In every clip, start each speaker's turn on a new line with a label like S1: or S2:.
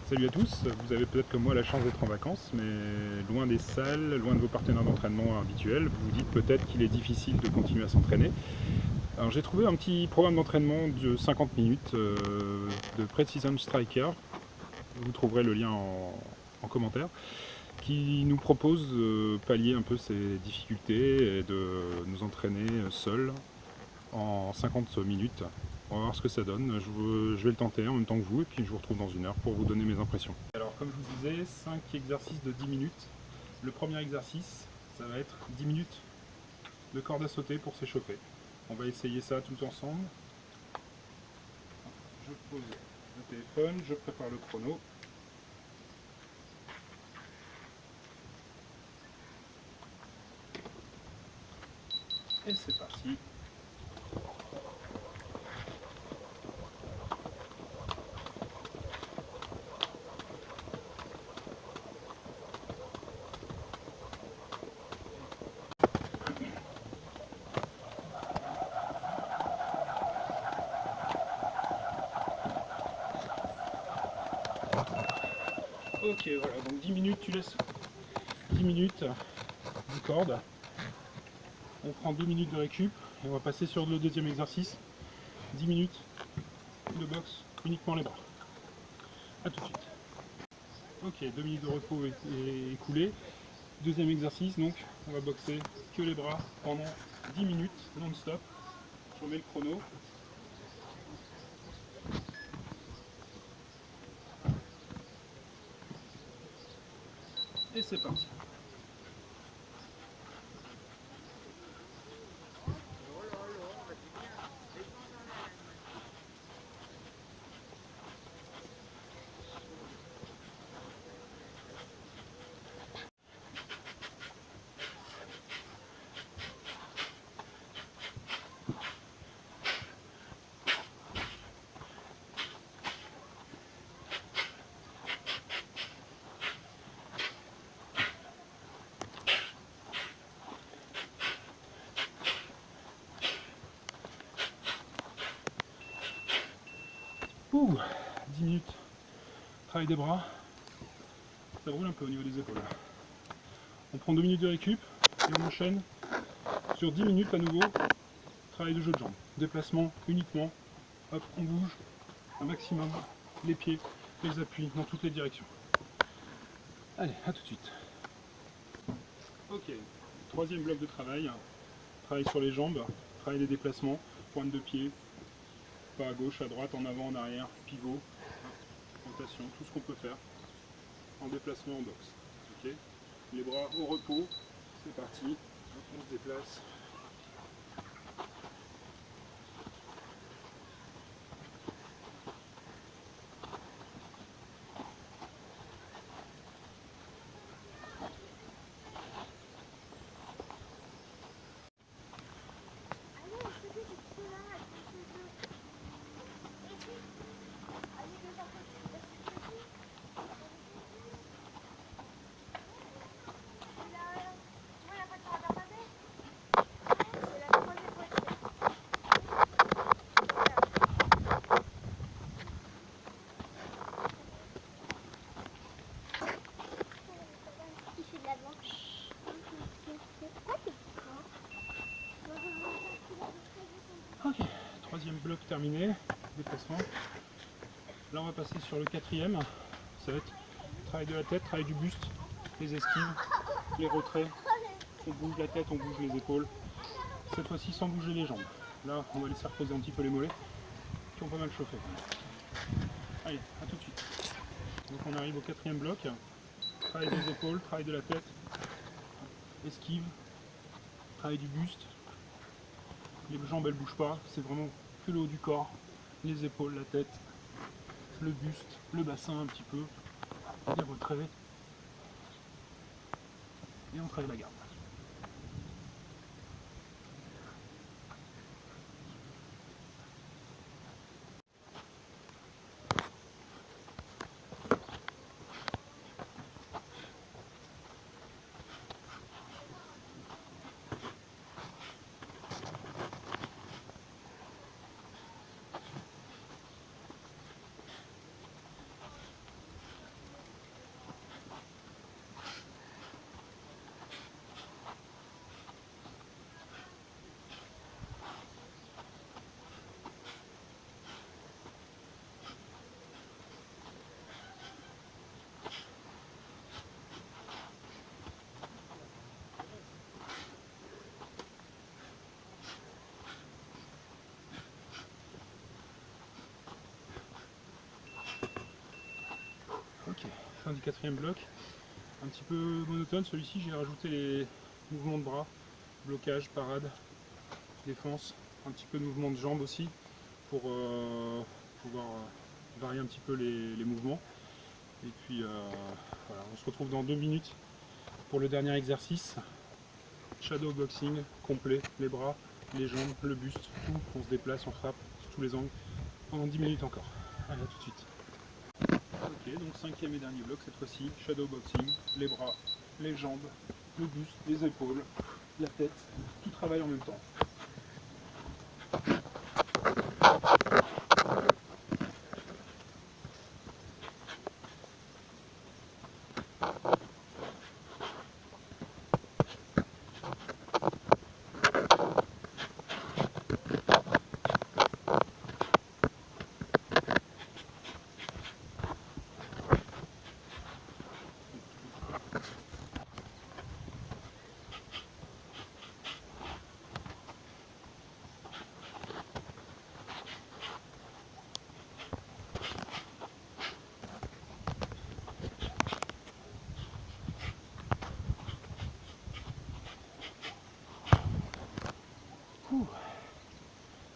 S1: Salut à tous, vous avez peut-être comme moi la chance d'être en vacances, mais loin des salles, loin de vos partenaires d'entraînement habituels, vous vous dites peut-être qu'il est difficile de continuer à s'entraîner. Alors j'ai trouvé un petit programme d'entraînement de 50 minutes de Precision Striker, vous trouverez le lien en commentaire, qui nous propose de pallier un peu ces difficultés et de nous entraîner seuls en 50 minutes. On va voir ce que ça donne. Je vais le tenter en même temps que vous et puis je vous retrouve dans une heure pour vous donner mes impressions. Alors comme je vous disais, 5 exercices de 10 minutes. Le premier exercice, ça va être 10 minutes de corde à sauter pour s'échauffer. On va essayer ça tous ensemble. Je pose le téléphone, je prépare le chrono. Et c'est parti. Ok, voilà, donc 10 minutes, tu laisses 10 minutes de corde. On prend 2 minutes de récup et on va passer sur le deuxième exercice. 10 minutes de boxe, uniquement les bras. A tout de suite. Ok, 2 minutes de repos écoulées. Deuxième exercice, donc on va boxer que les bras pendant 10 minutes non-stop. Je remets le chrono. Et c'est parti. Ouh, 10 minutes. Travail des bras. Ça brûle un peu au niveau des épaules. On prend 2 minutes de récup et on enchaîne sur 10 minutes à nouveau. Travail de jeu de jambes. Déplacement uniquement. Hop, on bouge un maximum les pieds, les appuis dans toutes les directions. Allez, à tout de suite. Ok, troisième bloc de travail. Travail sur les jambes, travail des déplacements, pointe de pied, pas à gauche, à droite, en avant, en arrière, pivot, rotation, tout ce qu'on peut faire en déplacement en boxe. Okay, les bras au repos, c'est parti, on se déplace. Ok, troisième bloc terminé, déplacement. Là on va passer sur le quatrième, ça va être travail de la tête, travail du buste, les esquives, les retraits, on bouge la tête, on bouge les épaules, cette fois-ci sans bouger les jambes. Là on va laisser reposer un petit peu les mollets qui ont pas mal chauffé. Allez, à tout de suite. Donc on arrive au quatrième bloc, travail des épaules, travail de la tête, esquive, travail du buste, les jambes elles bougent pas, c'est vraiment que le haut du corps, les épaules, la tête, le buste, le bassin un petit peu, les retraits, et on travaille la garde. fin du 4e bloc. Un petit peu monotone, celui-ci j'ai rajouté les mouvements de bras, blocage, parade, défense, un petit peu de mouvement de jambes aussi pour pouvoir varier un petit peu les mouvements. Et puis voilà, on se retrouve dans 2 minutes pour le dernier exercice. Shadow boxing complet, les bras, les jambes, le buste, tout, on se déplace, on frappe sur tous les angles pendant 10 minutes encore. Allez, à tout de suite. Ok, donc 5e et dernier bloc cette fois-ci, shadow boxing, les bras, les jambes, le buste, les épaules, la tête, tout travaille en même temps.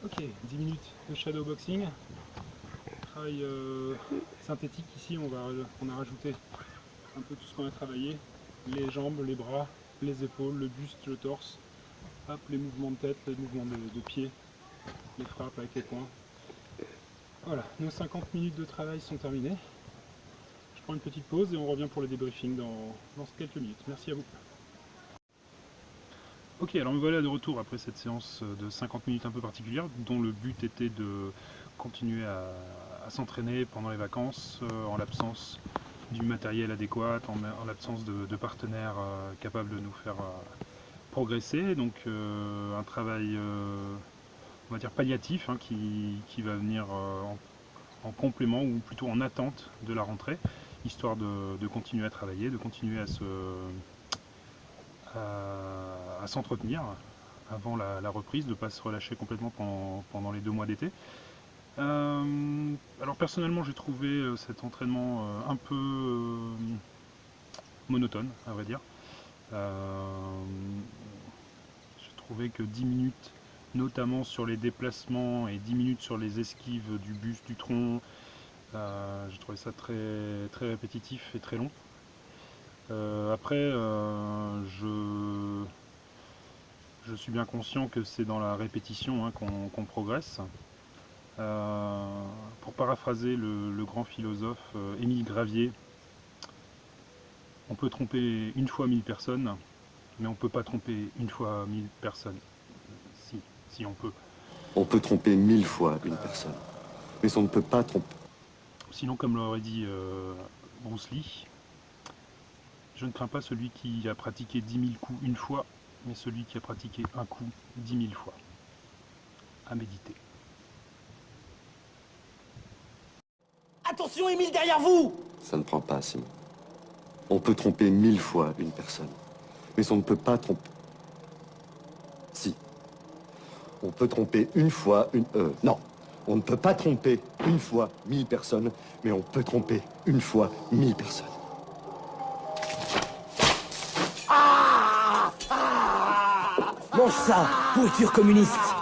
S1: Ok, 10 minutes de shadow boxing. Travail synthétique ici, on a rajouté un peu tout ce qu'on a travaillé. Les jambes, les bras, les épaules, le buste, le torse. Hop, les mouvements de tête, les mouvements de pied, les frappes avec les poings. Voilà, nos 50 minutes de travail sont terminées. Je prends une petite pause et on revient pour le débriefing dans quelques minutes. Merci à vous. Ok, alors me voilà de retour après cette séance de 50 minutes un peu particulière, dont le but était de continuer à s'entraîner pendant les vacances, en l'absence du matériel adéquat, en l'absence de partenaires capables de nous faire progresser. Donc un travail, on va dire palliatif, hein, qui va venir en complément ou plutôt en attente de la rentrée, histoire de continuer à travailler, de continuer à s'entretenir avant la reprise, de ne pas se relâcher complètement pendant les 2 mois d'été. Alors personnellement j'ai trouvé cet entraînement un peu monotone à vrai dire. J'ai trouvé que 10 minutes notamment sur les déplacements et 10 minutes sur les esquives du buste, du tronc, j'ai trouvé ça très répétitif et très long. Après je suis bien conscient que c'est dans la répétition hein, qu'on progresse. Pour paraphraser le grand philosophe Émile Gravier, on peut tromper une fois 1000 personnes, mais on ne peut pas tromper une fois 1000 personnes. Si on peut.
S2: On peut tromper 1000 fois une personne, mais on ne peut pas tromper.
S1: Sinon, comme l'aurait dit Bruce Lee, je ne crains pas celui qui a pratiqué 10 000 coups une fois, mais celui qui a pratiqué un coup 10 000 fois. À méditer.
S3: Attention, Émile, derrière vous!
S2: Ça ne prend pas, Simon. On peut tromper 1000 fois une personne, mais on ne peut pas tromper. Si. On peut tromper une fois une... Non. On ne peut pas tromper une fois 1000 personnes, mais on peut tromper une fois 1000 personnes.
S3: Mange ça, pourriture communiste!